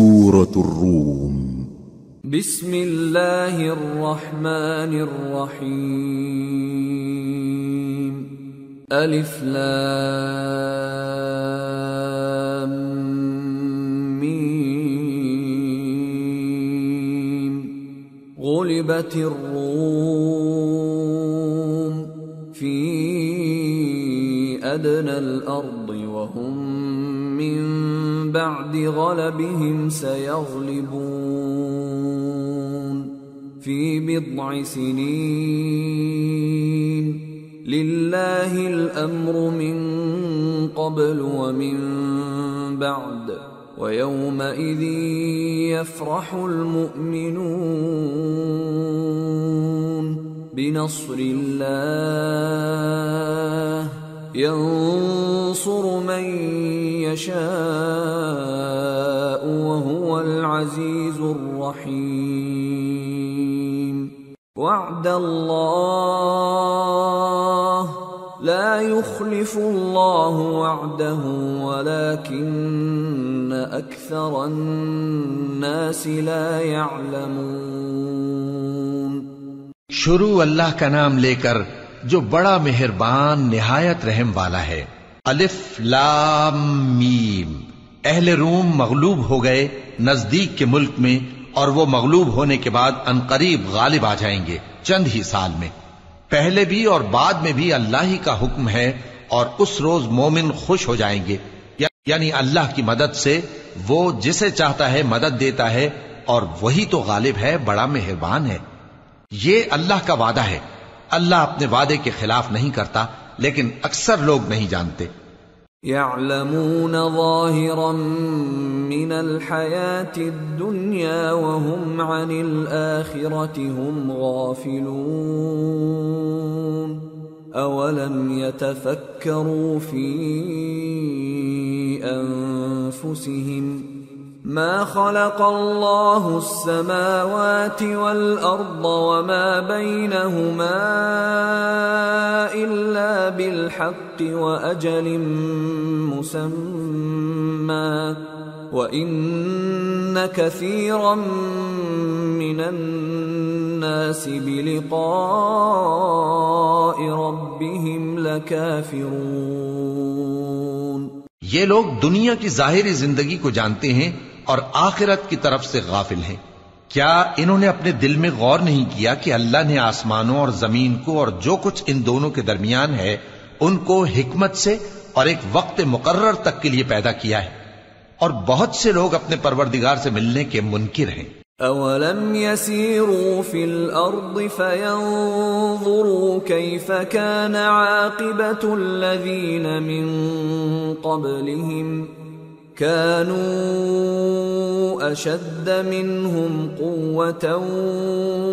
سورة الروم بسم اللہ الرحمن الرحیم الف لام میم غلبت الروم فی ادنى الارض وهم من بعد غلبهم سيغلبون في بضع سنين لله الأمر من قبل ومن بعد ويومئذ يفرح المؤمنون بنصر الله ينصر من يشاء وهو العزيز الرحيم وعد الله لا يخلف الله وعده ولكن أكثر الناس لا يعلمون. شروع اللہ کا نام لے کر جو بڑا مہربان نہایت رحم والا ہے. الف لام میم. اہل روم مغلوب ہو گئے نزدیک کے ملک میں، اور وہ مغلوب ہونے کے بعد عنقریب غالب آ جائیں گے چند ہی سال میں. پہلے بھی اور بعد میں بھی اللہ ہی کا حکم ہے، اور اس روز مومن خوش ہو جائیں گے. یعنی اللہ کی مدد سے وہ جسے چاہتا ہے مدد دیتا ہے، اور وہی تو غالب ہے، بڑا مہربان ہے. یہ اللہ کا وعدہ ہے. اللہ اپنے وعدے کے خلاف نہیں کرتا، لیکن اکثر لوگ نہیں جانتے. يعلمون ظاهرا من الحياة الدنيا وهم عن الآخرة هم غافلون. أولم يتفكروا في أنفسهم ما خلق الله السماوات والأرض وما بينهما إلا بالحق وأجل مسمى وإن كثيرا من الناس بلقاء ربهم لكافرون. یہ لوگ دنیا کی ظاہری زندگی کو جانتے ہیں اور آخرت کی طرف سے غافل ہیں. کیا انہوں نے اپنے دل میں غور نہیں کیا کہ اللہ نے آسمانوں اور زمین کو اور جو کچھ ان دونوں کے درمیان ہے ان کو حکمت سے اور ایک وقت مقرر تک کے لیے پیدا کیا ہے؟ اور بہت سے لوگ اپنے پروردگار سے ملنے کے منکر ہیں. اولم يسيروا في الارض فينظروا كيف كان عاقبة الذين من قبلهم كانوا اشد منهم قوة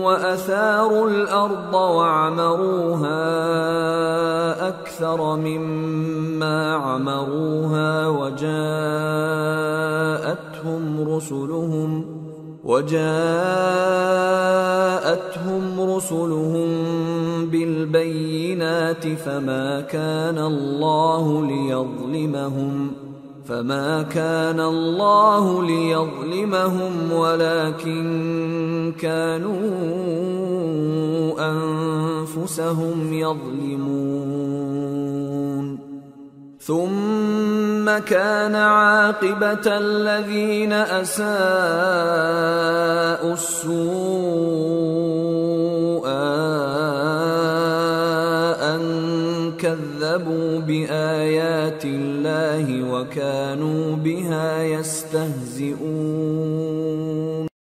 واثاروا الارض وعمروها اكثر مما عمروها وجاءتهم رسلهم بالبينات فما كان الله ليظلمهم ولكن كانوا أنفسهم يظلمون. ثم كان عاقبة الذين أساءوا السوء أن كذبوا بآيات الله وكانوا بها يستهزئون.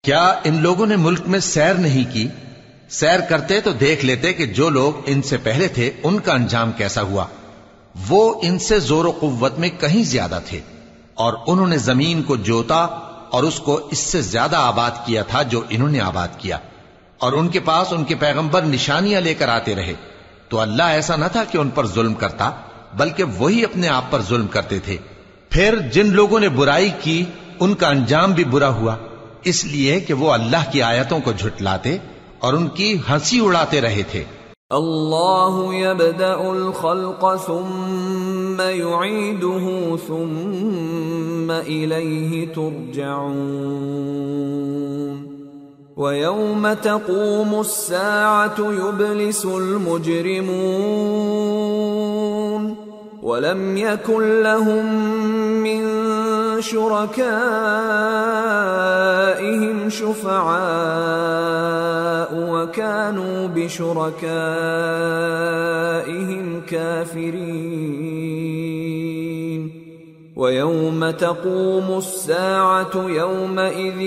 کیا ان لوگوں نے ملک میں سیر نہیں کی؟ سیر کرتے تو دیکھ لیتے کہ جو لوگ ان سے پہلے تھے ان کا انجام کیسا ہوا. وہ ان سے زور و قوت میں کہیں زیادہ تھے، اور انہوں نے زمین کو جوتا اور اس کو اس سے زیادہ آباد کیا تھا جو انہوں نے آباد کیا. اور ان کے پاس ان کے پیغمبر نشانیاں لے کر آتے رہے، تو اللہ ایسا نہ تھا کہ ان پر ظلم کرتا، بلکہ وہی اپنے آپ پر ظلم کرتے تھے. پھر جن لوگوں نے برائی کی ان کا انجام بھی برا ہوا، اس لیے کہ وہ اللہ کی آیتوں کو جھٹلاتے اور ان کی ہنسی اڑاتے رہے تھے. اللہ يبدأ الخلق ثم يعيده ثم إليه ترجعون ويوم تقوم الساعة يبلس المجرمون ولم يكن لهم من شركائهم شفعاء وكانوا بشركائهم كافرين ويوم تقوم الساعة يومئذ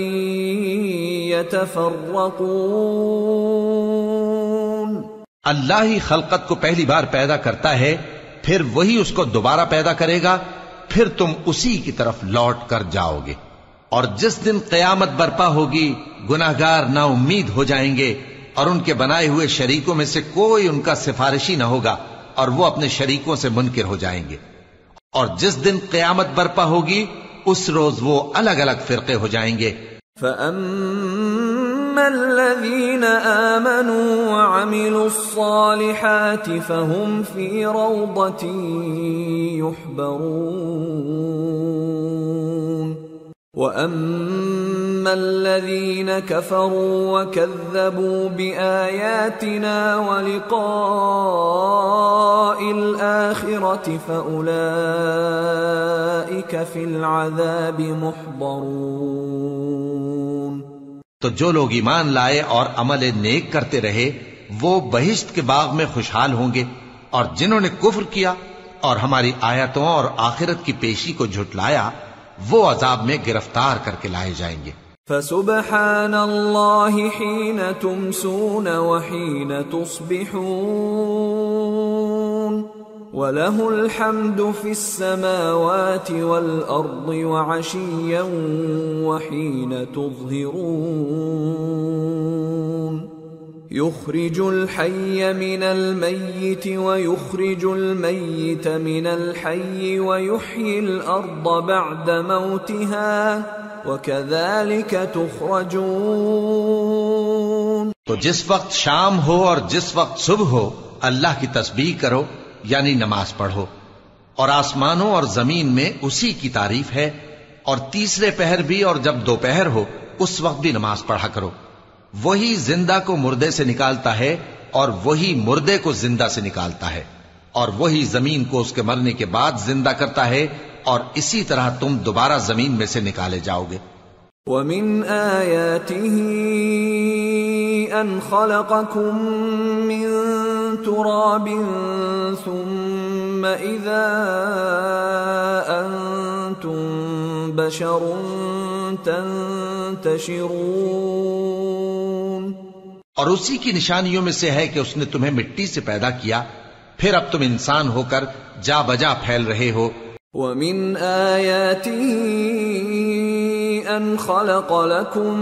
يتفرقون. اللہ ہی خلقت کو پہلی بار پیدا کرتا ہے، پھر وہی اس کو دوبارہ پیدا کرے گا، پھر تم اسی کی طرف لوٹ کر جاؤ گے. اور جس دن قیامت برپا ہوگی گناہگار نا امید ہو جائیں گے اور ان کے بنائے ہوئے شریکوں میں سے کوئی ان کا سفارشی نہ ہوگا اور وہ اپنے شریکوں سے منکر ہو جائیں گے. اور جس دن قیامت برپا ہوگی اس روز وہ الگ الگ فرقے ہو جائیں گے. فَأَمَّا الَّذِينَ آمَنُوا وَعَمِلُوا الصَّالِحَاتِ فَهُمْ فِي رَوْضَةٍ يُحْبَرُونَ وَأَمَّا الَّذِينَ كَفَرُوا وَكَذَّبُوا بِآيَاتِنَا وَلِقَاءِ الْآخِرَةِ فَأُولَئِكَ فِي الْعَذَابِ مُحْضَرُونَ. تو جو لوگ ایمان لائے اور عمل نیک کرتے رہے وہ بہشت کے باغ میں خوشحال ہوں گے، اور جنہوں نے کفر کیا اور ہماری آیتوں اور آخرت کی پیشی کو جھٹلایا وہ عذاب میں گرفتار کر کے لائے جائیں گے. فسبحان اللہ حین تمسون وحین تصبحون وَلَهُ الْحَمْدُ فِي السَّمَاوَاتِ وَالْأَرْضِ وَعَشِيًّا وَحِينَ تُظْهِرُونَ يُخْرِجُ الْحَيَّ مِنَ الْمَيِّتِ وَيُخْرِجُ الْمَيِّتَ مِنَ الْحَيِّ وَيُحْيِي الْأَرْضَ بَعْدَ مَوْتِهَا وَكَذَلِكَ تُخْرَجُونَ. تو جس وقت شام ہو اور جس وقت صبح ہو اللہ کی تسبیح کرو، یعنی نماز پڑھو، اور آسمانوں اور زمین میں اسی کی تعریف ہے، اور تیسرے پہر بھی اور جب دوپہر ہو اس وقت بھی نماز پڑھا کرو. وہی زندہ کو مردے سے نکالتا ہے اور وہی مردے کو زندہ سے نکالتا ہے، اور وہی زمین کو اس کے مرنے کے بعد زندہ کرتا ہے، اور اسی طرح تم دوبارہ زمین میں سے نکالے جاؤ گے. وَمِنْ آيَاتِهِ أَنْ خَلَقَكُم مِّن تُرَابٍ ثُمَّ إِذَا أَنْتُمْ بَشَرٌ تَنْتَشِرُونَ. اور اسی کی نشانیوں میں سے ہے کہ اس نے تمہیں مٹی سے پیدا کیا، پھر اب تم انسان ہو کر جا بجا پھیل رہے ہو. وَمِنْ آيَاتِهِ أَنْ خَلَقَ لَكُم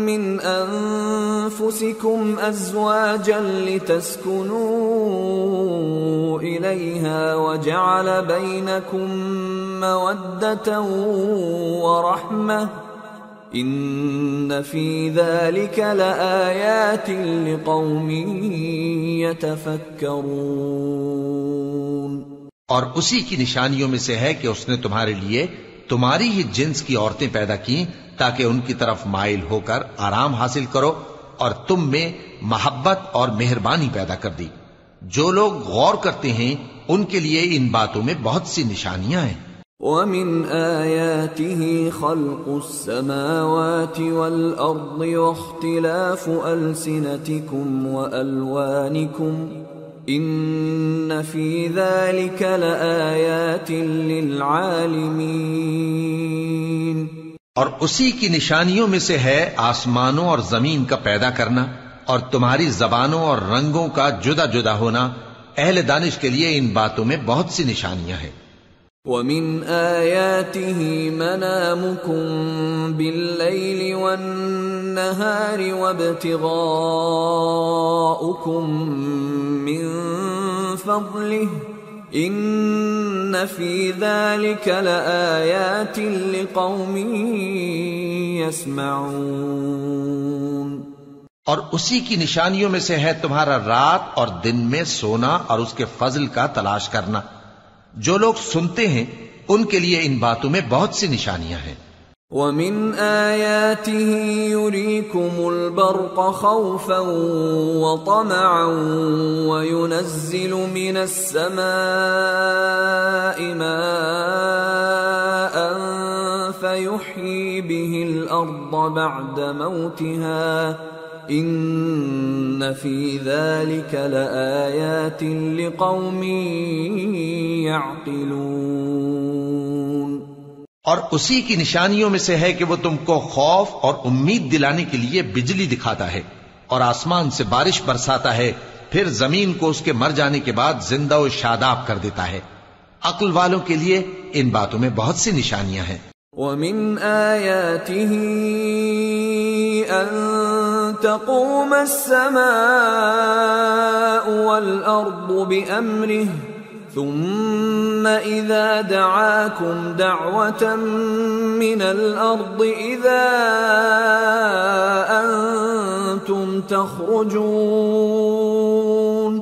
مِّنْ أَنفُسِكُمْ أَزْوَاجًا لِتَسْكُنُوا إِلَيْهَا وَجَعَلَ بَيْنَكُم مَّوَدَّةً وَرَحْمَةً إِنَّ فِي ذَلِكَ لَآيَاتٍ لِقَوْمٍ يَتَفَكَّرُونَ. اور اسی کی نشانیوں میں سے ہے کہ اس نے تمہارے لیے تمہاری ہی جنس کی عورتیں پیدا کی تاکہ ان کی طرف مائل ہو کر آرام حاصل کرو، اور تم میں محبت اور مہربانی پیدا کر دی. جو لوگ غور کرتے ہیں ان کے لیے ان باتوں میں بہت سی نشانیاں ہیں. وَمِنْ آيَاتِهِ خَلْقُ السَّمَاوَاتِ وَالْأَرْضِ وَاخْتِلَافُ أَلْسِنَتِكُمْ وَأَلْوَانِكُمْ إِنَّ فِي ذَلِكَ لَآيَاتٍ لِلْعَالِمِينَ. اور اسی کی نشانیوں میں سے ہے آسمانوں اور زمین کا پیدا کرنا اور تمہاری زبانوں اور رنگوں کا جدا جدا ہونا. اہل دانش کے لیے ان باتوں میں بہت سی نشانیاں ہیں. وَمِنْ آيَاتِهِ مَنَامُكُمْ بِاللَّيْلِ وَالنَّهَارِ وَابْتِغَاؤُكُمْ مِنْ فَضْلِهِ إِنَّ فِي ذَلِكَ لَآيَاتٍ لِقَوْمٍ يَسْمَعُونَ. اور اسی کی نشانیوں میں سے ہے تمہارا رات اور دن میں سونا اور اس کے فضل کا تلاش کرنا. جو لوگ سنتے ہیں ان کے لیے ان باتوں میں بہت سی نشانیاں ہیں۔ وَمِنْ آيَاتِهِ يُرِيكُمُ الْبَرْقَ خَوْفًا وَطَمَعًا وَيُنَزِّلُ مِنَ السَّمَاءِ مَاءً فَيُحْيِي بِهِ الْأَرْضَ بَعْدَ مَوْتِهَا إِنَّ فِي ذَلِكَ لَآيَاتٍ لِقَوْمٍ يَعْقِلُونَ۔ اور اسی کی نشانیوں میں سے ہے کہ وہ تم کو خوف اور امید دلانے کے لیے بجلی دکھاتا ہے اور آسمان سے بارش برساتا ہے، پھر زمین کو اس کے مر جانے کے بعد زندہ و شاداب کر دیتا ہے۔ عقل والوں کے لیے ان باتوں میں بہت سی نشانیاں ہیں۔ وَمِنْ آيَاتِهِ أَن تَقُومَ السَّمَاءُ وَالْأَرْضُ بِأَمْرِهِ ثم إذا دعاكم دعوة من الأرض إذا أنتم تخرجون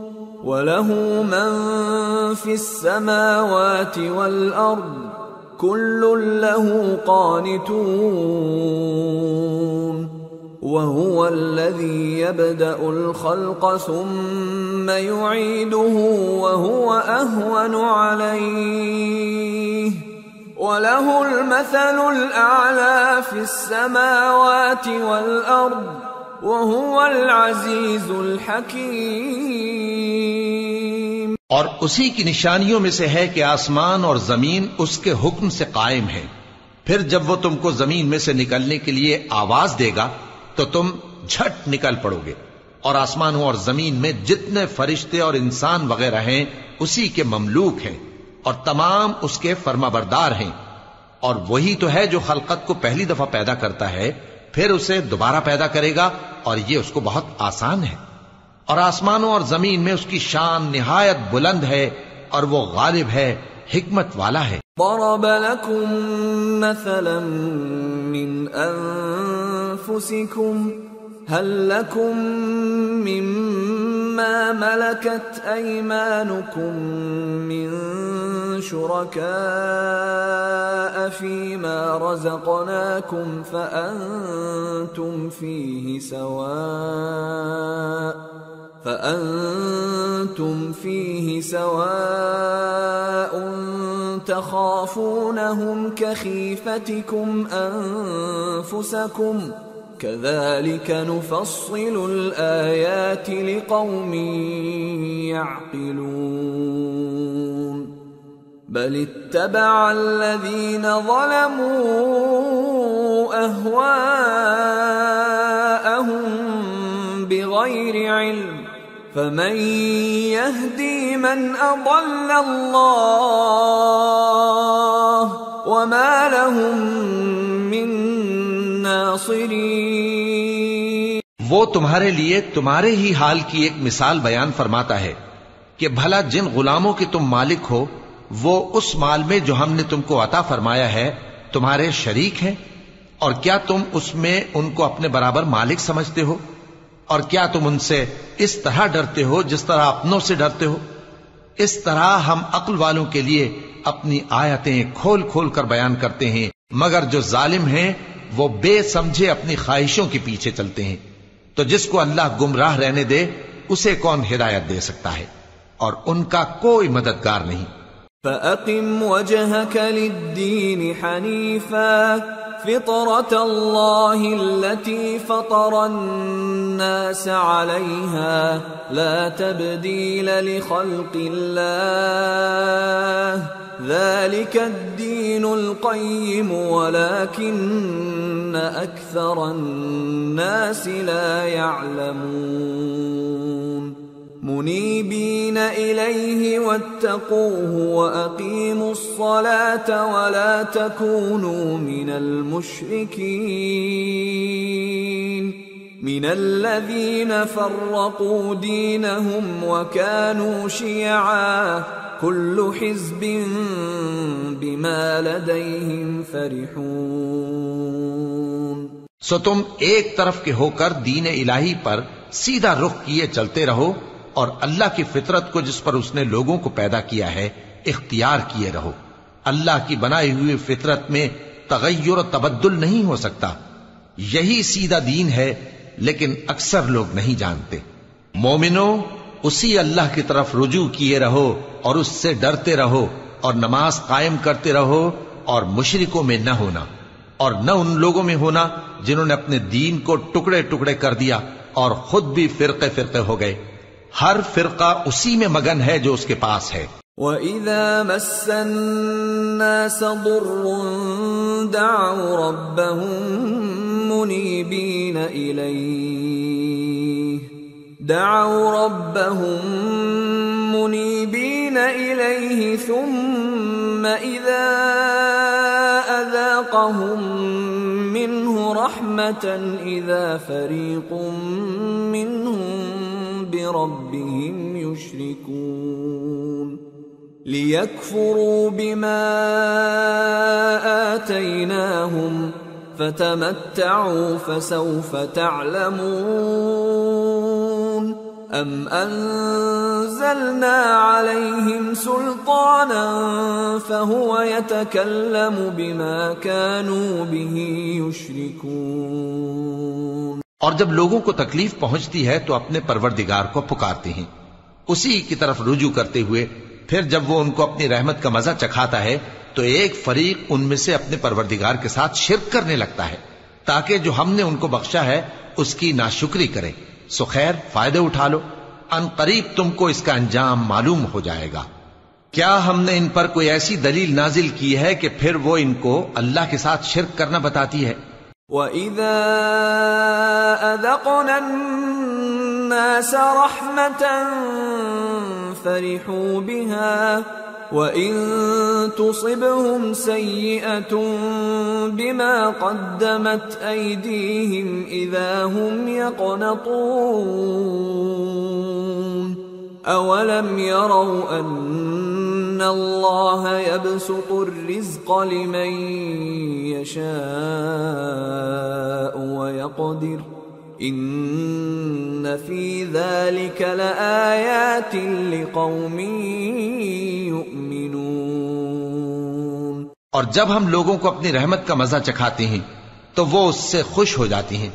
وله من في السماوات والأرض كل له قانتون وهو الذي يبدأ الخلق ثم يعيده وهو أهون عليه وله المثل الأعلى في السماوات والأرض وهو العزيز الحكيم۔ اور اسی کی نشانیوں میں سے ہے کہ آسمان اور زمین اس کے حکم سے قائم ہے، پھر جب وہ تم کو زمین میں سے نکلنے کے لیے آواز دے گا تو تم جھٹ نکل پڑو گے، اور آسمانوں اور زمین میں جتنے فرشتے اور انسان وغیرہ ہیں اسی کے مملوک ہیں اور تمام اس کے فرما بردار ہیں، اور وہی تو ہے جو خلقت کو پہلی دفعہ پیدا کرتا ہے پھر اسے دوبارہ پیدا کرے گا، اور یہ اس کو بہت آسان ہے۔ اور آسمانوں اور زمین میں اس کی شان نہایت بلند ہے اور وہ غالب ہے، حکمت والا ہے۔ ضرب لكم مثلا من أنفسكم هل لكم مما ملكت أيمانكم من شركاء فيما رزقناكم فأنتم فيه سواء تخافونهم كخيفتكم أنفسكم كذلك نفصل الآيات لقوم يعقلون بل اتبع الذين ظلموا أهواءهم بغير علم فمن يهدي من أضل الله وما لهم من ناصرين۔ وہ تمہارے لیے تمہارے ہی حال کی ایک مثال بیان فرماتا ہے کہ بھلا جن غلاموں کے تم مالک ہو وہ اس مال میں جو ہم نے تم کو عطا فرمایا ہے تمہارے شریک ہیں، اور کیا تم اس میں ان کو اپنے برابر مالک سمجھتے ہو؟ اور کیا تم ان سے اس طرح ڈرتے ہو جس طرح اپنوں سے ڈرتے ہو؟ اس طرح ہم عقل والوں کے لیے اپنی آیتیں کھول کھول کر بیان کرتے ہیں، مگر جو ظالم ہیں وہ بے سمجھے اپنی خواہشوں کے پیچھے چلتے ہیں، تو جس کو اللہ گمراہ رہنے دے اسے کون ہدایت دے سکتا ہے، اور ان کا کوئی مددگار نہیں۔ فَأَقِمْ وَجْهَكَ لِلدِّينِ حَنِيفًا فطرة الله التي فطر الناس عليها لا تبديل لخلق الله ذلك الدين القيم ولكن أكثر الناس لا يعلمون منيبين إليه واتقوه وأقيموا الصلاة ولا تكونوا من المشركين من الذين فرقوا دينهم وكانوا شيعا كل حزب بما لديهم فرحون۔ سو تم ایک طرف کے ہو کر دین الہی پر سیدھا رخ کیے چلتے رہو، اور اللہ کی فطرت کو جس پر اس نے لوگوں کو پیدا کیا ہے اختیار کیے رہو. اللہ کی بنائی ہوئی فطرت میں تغیر و تبدل نہیں ہو سکتا. یہی سیدھا دین ہے، لیکن اکثر لوگ نہیں جانتے. مومنو، اسی اللہ کی طرف رجوع کیے رہو اور اس سے ڈرتے رہو اور نماز قائم کرتے رہو اور مشرکوں میں نہ ہونا، اور نہ ان لوگوں میں ہونا جنہوں نے اپنے دین کو ٹکڑے ٹکڑے کر دیا اور خود بھی فرقے فرقے ہو گئے. ہر فرقہ اسی میں مگن ہے جو اس کے پاس ہے. وَإِذَا مَسَّ النَّاسَ ضُرٌّ دَعَوْا رَبَّهُم مُنِيبِينَ إِلَيْهِ ثُمَّ إِذَا أَذَاقَهُم مِّنْهُ رَحْمَةً إِذَا فَرِيقٌ مِّنْهُم بِرَبِّهِمْ يُشْرِكُونَ لِيَكْفُرُوا بِمَا آتَيْنَاهُمْ فَتَمَتَّعُوا فَسَوْفَ تَعْلَمُونَ أَمْ أَنزَلْنَا عَلَيْهِمْ سُلْطَانًا فَهُوَ يَتَكَلَّمُ بِمَا كَانُوا بِهِ يُشْرِكُونَ. اور جب لوگوں کو تکلیف پہنچتی ہے تو اپنے پروردگار کو پکارتے ہیں، اسی کی طرف رجوع کرتے ہوئے. پھر جب وہ ان کو اپنی رحمت کا مزہ چکھاتا ہے تو ایک فریق ان میں سے اپنے پروردگار کے ساتھ شرک کرنے لگتا ہے تاکہ جو ہم نے ان کو بخشا ہے اس کی ناشکری کریں. سو خیر، فائدے اٹھا لو، ان قریب تم کو اس کا انجام معلوم ہو جائے گا. کیا ہم نے ان پر کوئی ایسی دلیل نازل کی ہے کہ پھر وہ ان کو اللہ کے ساتھ شرک کرنا بتاتی ہے؟ وَإِذَا أَذَقْنَا النَّاسَ رَحْمَةً فَرِحُوا بِهَا وَإِن تُصِبْهُمْ سَيِّئَةٌ بِمَا قَدَّمَتْ أَيْدِيهِمْ إِذَا هُمْ يَقْنَطُونَ أَوَلَمْ يَرَوْا أَنَّ اللَّهَ يَبْسُطُ الرِّزْقَ لِمَن يَشَاءُ وَيَقْدِرُ إِنَّ فِي ذَلِكَ لَآيَاتٍ لِقَوْمٍ يُؤْمِنُونَ. اور جب ہم لوگوں کو اپنی رحمت کا مزہ چکھاتے ہیں تو وہ اس سے خوش ہو جاتی ہیں،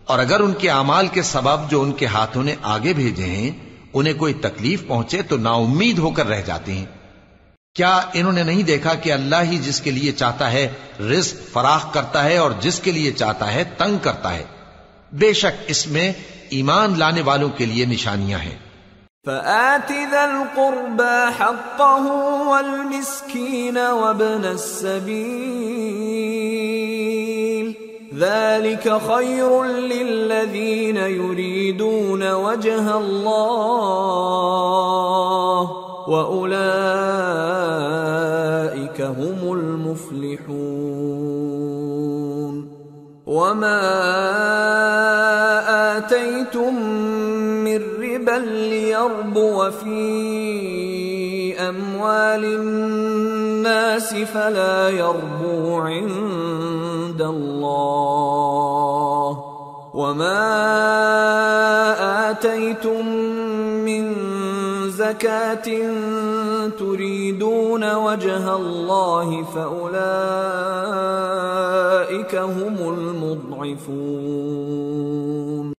اور اگر ان کے اعمال کے سبب جو ان کے ہاتھوں نے آگے بھیجے ہیں انہیں کوئی تکلیف پہنچے تو نا امید ہو کر رہ جاتے ہیں. کیا انہوں نے نہیں دیکھا کہ اللہ ہی جس کے لیے چاہتا ہے رزق فراخ کرتا ہے اور جس کے لیے چاہتا ہے تنگ کرتا ہے؟ بے شک اس میں ایمان لانے والوں کے لیے نشانیاں ہیں. فَآتِ ذَا الْقُرْبَى حَقَّهُ وَالْمِسْكِينَ وَابْنَ السَّبِيلِ ذَلِكَ خَيْرٌ لِّلَّذِينَ يُرِيدُونَ وَجْهَ اللَّهِ وَأُولَئِكَ هُمُ الْمُفْلِحُونَ. وَمَا آتَيْتُم مِّن رِّبًا لِّيَرْبُوَ فِي أَمْوَالِ النَّاسِ فَلَا يَرْبُو عِندَ اللَّهِ وَمَا آتَيْتُم مِّن زَكَاةٍ تُرِيدُونَ وَجْهَ اللَّهِ فَأُولَئِكَ هُمُ الْمُضْعِفُونَ.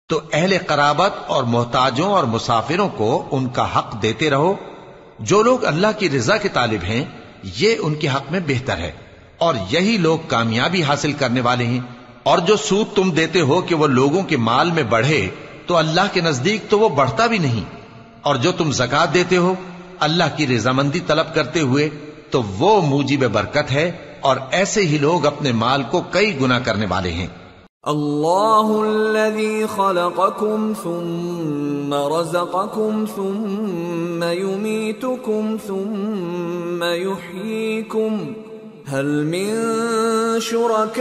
تو اہل قرابت اور محتاجوں اور مسافروں کو ان کا حق دیتے رہو. جو لوگ اللہ کی رضا کے طالب ہیں یہ ان کے حق میں بہتر ہے، اور یہی لوگ کامیابی حاصل کرنے والے ہیں. اور جو سود تم دیتے ہو کہ وہ لوگوں کے مال میں بڑھے تو اللہ کے نزدیک تو وہ بڑھتا بھی نہیں، اور جو تم زکوٰۃ دیتے ہو اللہ کی رضامندی طلب کرتے ہوئے تو وہ موجب برکت ہے، اور ایسے ہی لوگ اپنے مال کو کئی گنا کرنے والے ہیں. اللہ الذی خلقکم ثم رزقکم ثم یمیتکم ثم یحییکم هل من شرکائکم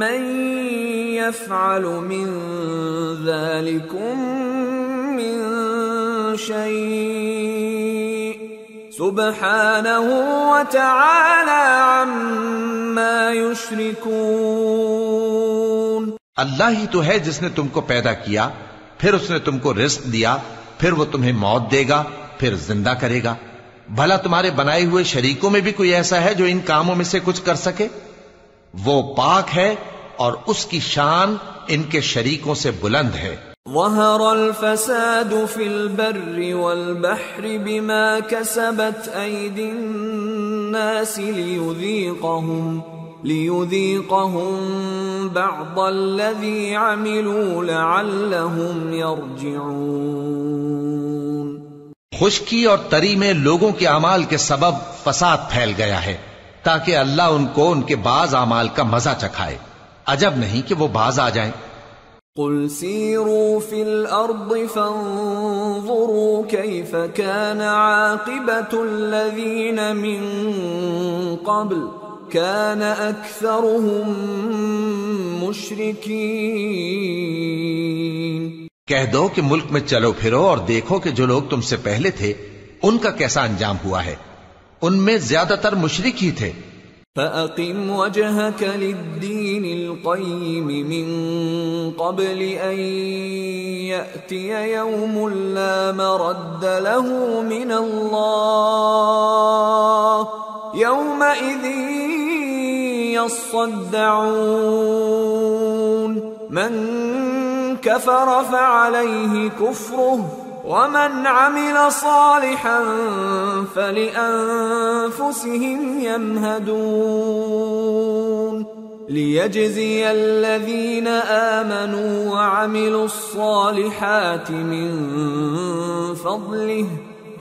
من يفعل من ذلكم من شيء سبحانه وتعالى عما يشركون. اللہ ہی تو ہے جس نے تم کو پیدا کیا، پھر اس نے تم کو رزق دیا، پھر وہ تمہیں موت دے گا، پھر زندہ کرے گا۔ بھلا تمہارے بنائے ہوئے شریکوں میں بھی کوئی ایسا ہے جو ان کاموں میں سے کچھ کر سکے؟ وہ پاک ہے اور اس کی شان ان کے شریکوں سے بلند ہے۔ ظهر الفساد في البر والبحر بما كسبت أيدي الناس ليذيقهم بعض الذي عملوا لعلهم يرجعون۔ خشکی اور تری میں لوگوں کے اعمال کے سبب فساد پھیل گیا ہے تاکہ اللہ ان کو ان کے بعض اعمال کا مزہ چکھائے۔ عجب نہیں کہ وہ باز آ جائیں۔ قل سیروا فی الارض فانظروا کیف کان عاقبۃ الذین من قبل کان اکثرهم مشرکین۔ کہہ دو کہ ملک میں چلو پھرو اور دیکھو کہ جو لوگ تم سے پہلے تھے ان کا کیسا انجام ہوا ہے، ان میں زیادہ تر مشرک ہی تھے۔ فَأَقِمْ وَجْهَكَ لِلدِّينِ الْقَيِّمِ مِنْ قَبْلِ أَنْ يَأْتِيَ يَوْمٌ لَا مَرَدَّ لَهُ مِنَ اللَّهِ يَوْمَئِذٍ يَصَّدَّعُونَ مَنْ كَفَرَ فَعَلَيْهِ كُفْرُهُ وَمَنْ عَمِلَ صَالِحًا فَلِأَنفُسِهِمْ يَمْهَدُونَ لِيَجْزِيَ الَّذِينَ آمَنُوا وَعَمِلُوا الصَّالِحَاتِ مِنْ فَضْلِهِ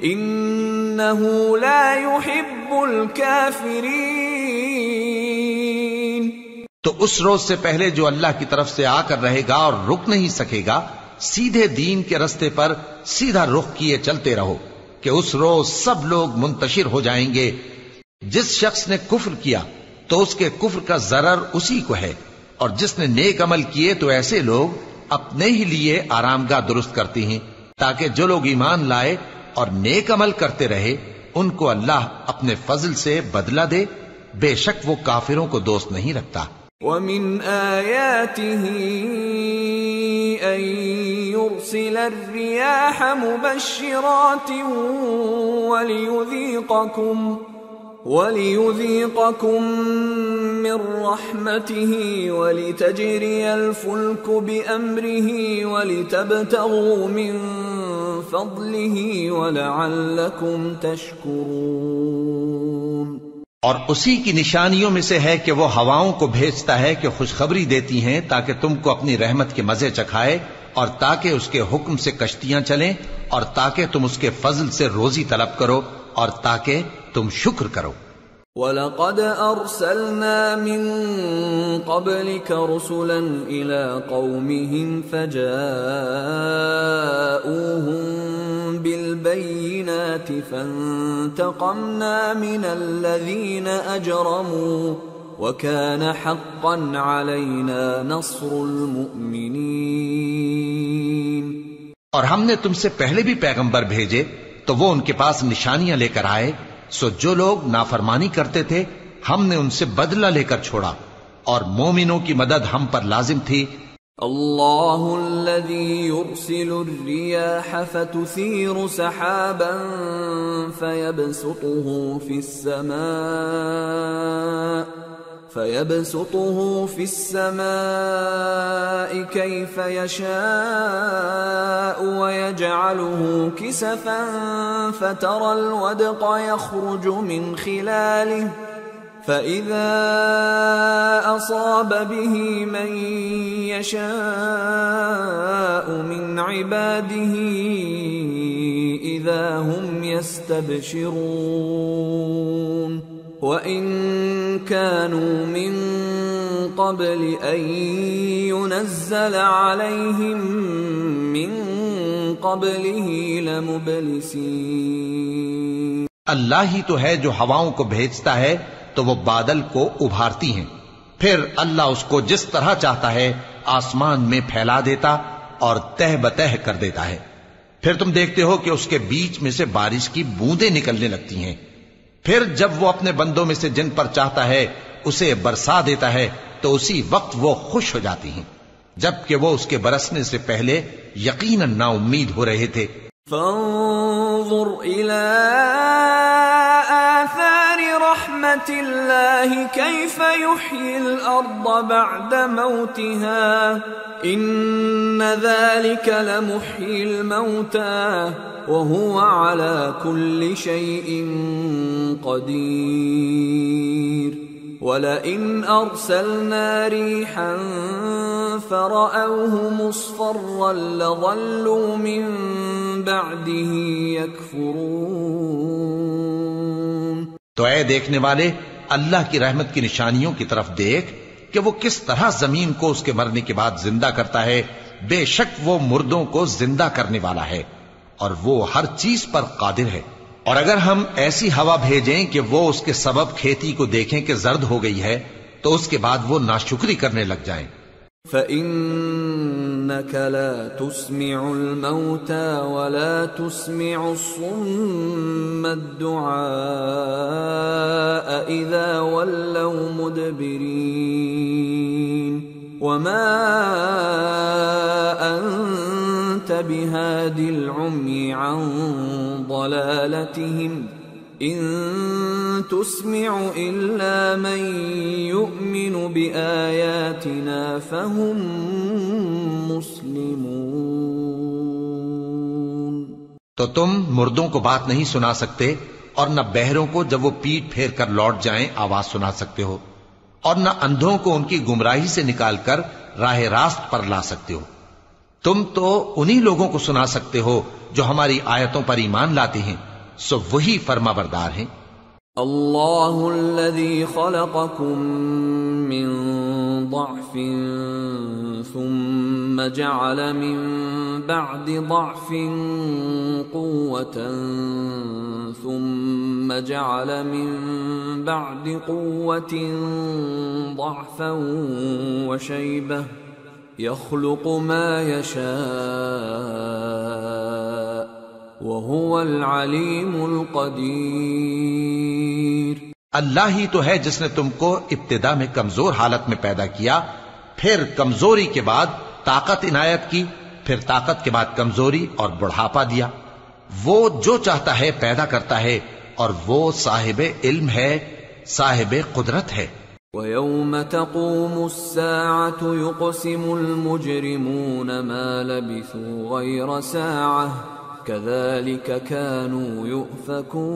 إِنَّهُ لَا يُحِبُّ الْكَافِرِينَ۔ تو اس روز سے پہلے جو اللہ کی طرف سے آ کر رہے گا اور رک نہیں سکے گا، سیدھے دین کے رستے پر سیدھا رخ کیے چلتے رہو کہ اس روز سب لوگ منتشر ہو جائیں گے۔ جس شخص نے کفر کیا تو اس کے کفر کا ضرر اسی کو ہے، اور جس نے نیک عمل کیے تو ایسے لوگ اپنے ہی لیے آرامگاہ درست کرتے ہیں تاکہ جو لوگ ایمان لائے اور نیک عمل کرتے رہے ان کو اللہ اپنے فضل سے بدلہ دے۔ بے شک وہ کافروں کو دوست نہیں رکھتا۔ وَمِنْ آيَاتِهِ أَن يُرْسِلَ الرِّيَاحَ مُبَشِّرَاتٍ وَلِيُذِيقَكُم مِّن رَّحْمَتِهِ وَلِتَجْرِيَ الْفُلْكُ بِأَمْرِهِ وَلِتَبْتَغُوا مِن فَضْلِهِ وَلَعَلَّكُمْ تَشْكُرُونَ۔ اور اسی کی نشانیوں میں سے ہے کہ وہ ہواؤں کو بھیجتا ہے کہ خوشخبری دیتی ہیں تاکہ تم کو اپنی رحمت کے مزے چکھائے، اور تاکہ اس کے حکم سے کشتیاں چلیں، اور تاکہ تم اس کے فضل سے روزی طلب کرو، اور تاکہ تم شکر کرو۔ وَلَقَدْ أَرْسَلْنَا مِن قَبْلِكَ رُسُلًا إِلَىٰ قَوْمِهِمْ فَجَاءُوهُم بِالْبَيِّنَاتِ فَانْتَقَمْنَا مِنَ الَّذِينَ أَجْرَمُوا وَكَانَ حَقًّا عَلَيْنَا نَصْرُ الْمُؤْمِنِينَ۔ اور ہم نے تم سے پہلے بھی پیغمبر بھیجے تو وہ ان کے پاس نشانیاں لے کر آئے، سو جو لوگ نافرمانی کرتے تھے ہم نے ان سے بدلہ لے کر چھوڑا، اور مومنوں کی مدد ہم پر لازم تھی۔ اللہ الذي يرسل الرياح فتثير سحابا فيبسطه في السماء كيف يشاء ويجعله كسفا فترى الودق يخرج من خلاله فإذا أصاب به من يشاء من عباده إذا هم يستبشرون وَإِن كَانُوا مِن قَبْلِ أَن يُنَزَّلَ عَلَيْهِم مِّن قَبْلِهِ لَمُبْلِسِينَ۔ اللہ ہی تو ہے جو ہواؤں کو بھیجتا ہے تو وہ بادل کو ابھارتی ہیں، پھر اللہ اس کو جس طرح چاہتا ہے آسمان میں پھیلا دیتا اور تہ بتہ کر دیتا ہے۔ پھر تم دیکھتے ہو کہ اس کے بیچ میں سے بارش کی بوندیں نکلنے لگتی ہیں، پھر جب وہ اپنے بندوں میں سے جن پر چاہتا ہے اسے برسا دیتا ہے تو اسی وقت وہ خوش ہو جاتی ہیں، جبکہ وہ اس کے برسنے سے پہلے یقیناً نا امید ہو رہے تھے۔ فانظر إلى آثار رحمة الله كيف يحيي الأرض بعد موتها إن ذلك لمحيي الموتى وهو على كل شيء قدير وَلَئِنْ أَرْسَلْنَا رِيحًا فَرَأَوْهُ مُصْفَرًّا لَظَلُّوا مِنْ بَعْدِهِ يَكْفُرُونَ۔ تو اے دیکھنے والے، اللہ کی رحمت کی نشانیوں کی طرف دیکھ کہ وہ کس طرح زمین کو اس کے مرنے کے بعد زندہ کرتا ہے۔ بے شک وہ مردوں کو زندہ کرنے والا ہے اور وہ ہر چیز پر قادر ہے۔ اور اگر ہم ایسی ہوا بھیجیں کہ وہ اس کے سبب کھیتی کو دیکھیں کہ زرد ہو گئی ہے تو اس کے بعد وہ ناشکری کرنے لگ جائیں۔ فَإِنَّكَ لَا تُسْمِعُ الْمَوْتَى وَلَا تُسْمِعُ الصُّمَّ الدُّعَاءَ إِذَا وَلَّوْا مُدْبِرِينَ وَمَا أَنْتَ بِهَادِ الْعُمْيِ عَنْ ضَلَالَتِهِمْ إِن تُسْمِعُ إِلَّا مَن يُؤْمِنُ بِآيَاتِنَا فَهُمْ مُسْلِمُونَ۔ تو تم مردوں کو بات نہیں سنا سکتے اور نہ بہروں کو جب وہ پیٹ پھیر کر لوٹ جائیں آواز سنا سکتے ہو، اور نہ اندھوں کو ان کی گمراہی سے نکال کر راہ راست پر لا سکتے ہو۔ تم تو انہی لوگوں کو سنا سکتے ہو جو ہماری آیتوں پر ایمان لاتے ہیں، سو وہی فرما بردار ہیں۔ اللہ الذی خلقکم من ضعف ثم جعل من بعد ضعف قوة ثم جعل من بعد قوة ضعفا وشيبة يخلق ما يشاء وهو العليم القدير۔ اللہ ہی تو ہے جس نے تم کو ابتدا میں کمزور حالت میں پیدا کیا، پھر کمزوری کے بعد طاقت عنایت کی، پھر طاقت کے بعد کمزوری اور بڑھاپا دیا۔ وہ جو چاہتا ہے پیدا کرتا ہے اور وہ صاحب علم ہے، صاحب قدرت ہے۔ وَيَوْمَ تَقُومُ السَّاعَةُ يُقْسِمُ الْمُجْرِمُونَ مَا لَبِثُوا غَيْرَ سَاعَةٍ كَذَلِكَ كَانُوا يُؤْفَكُونَ۔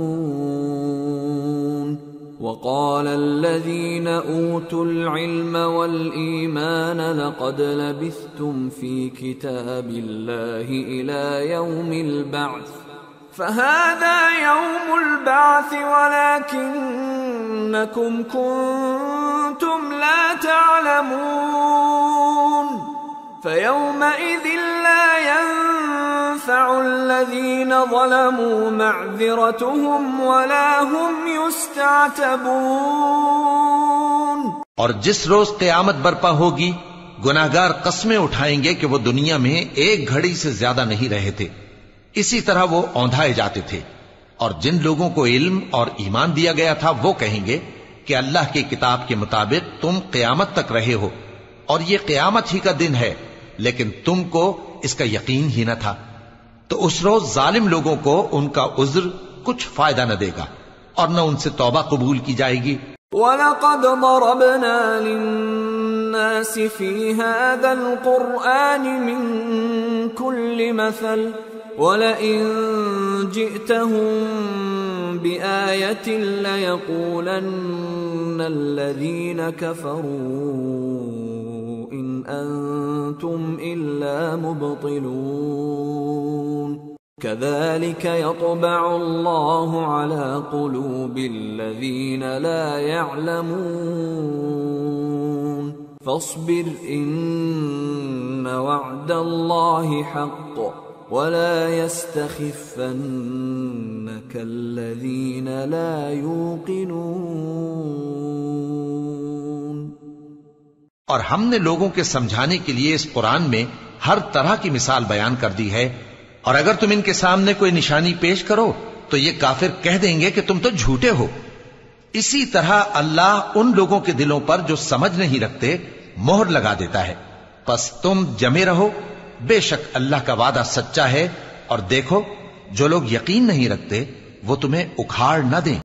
وَقَالَ الَّذِينَ أُوتُوا الْعِلْمَ وَالْإِيمَانَ لَقَدْ لَبِثْتُمْ فِي كِتَابِ اللَّهِ إِلَى يَوْمِ الْبَعْثِ فَهَذَا يَوْمُ الْبَعْثِ وَلَكِنَّكُمْ كُنْتُمْ لَا تَعْلَمُونَ فَيَوْمَئِذٍ لَا يَنفَعُ الَّذِينَ ظَلَمُوا مَعْذِرَتُهُمْ وَلَا هُمْ يُسْتَعْتَبُونَ۔ اور جس روز قیامت برپا ہوگی گناہگار قسمیں اٹھائیں گے کہ وہ دنیا میں ایک گھڑی سے زیادہ نہیں رہے تھے، اسی طرح وہ اوندھائے جاتے تھے۔ اور جن لوگوں کو علم اور ایمان دیا گیا تھا وہ کہیں گے کہ اللہ کی کتاب کے مطابق تم قیامت تک رہے ہو اور یہ قیامت ہی کا دن ہے، لیکن تم کو اس کا یقین ہی نہ تھا۔ تو اس روز ظالم لوگوں کو ان کا عذر کچھ فائدہ نہ دے گا اور نہ ان سے توبہ قبول کی جائے گی۔ وَلَقَدْ ضَرَبْنَا لِلنَّاسِ فِي هَذَا الْقُرْآنِ مِنْ كُلِّ مَثَلٍ وَلَئِن جِئْتَهُمْ بِآيَةٍ لَيَقُولَنَّ الَّذِينَ كَفَرُوا إِنْ أَنْتُمْ إِلَّا مُبْطِلُونَ كَذَلِكَ يَطْبَعُ اللَّهُ عَلَى قُلُوبِ الَّذِينَ لَا يَعْلَمُونَ فَاصْبِرْ إِنَّ وَعْدَ اللَّهِ حَقٌّ وَلَا يَسْتَخِفَّنَّكَ الَّذِينَ لَا يُوقِنُونَ۔ اور ہم نے لوگوں کے سمجھانے کے لیے اس قرآن میں ہر طرح کی مثال بیان کر دی ہے، اور اگر تم ان کے سامنے کوئی نشانی پیش کرو تو یہ کافر کہہ دیں گے کہ تم تو جھوٹے ہو۔ اسی طرح اللہ ان لوگوں کے دلوں پر جو سمجھ نہیں رکھتے مہر لگا دیتا ہے۔ پس تم جمے رہو، بے شک اللہ کا وعدہ سچا ہے، اور دیکھو جو لوگ یقین نہیں رکھتے وہ تمہیں اکھاڑ نہ دیں۔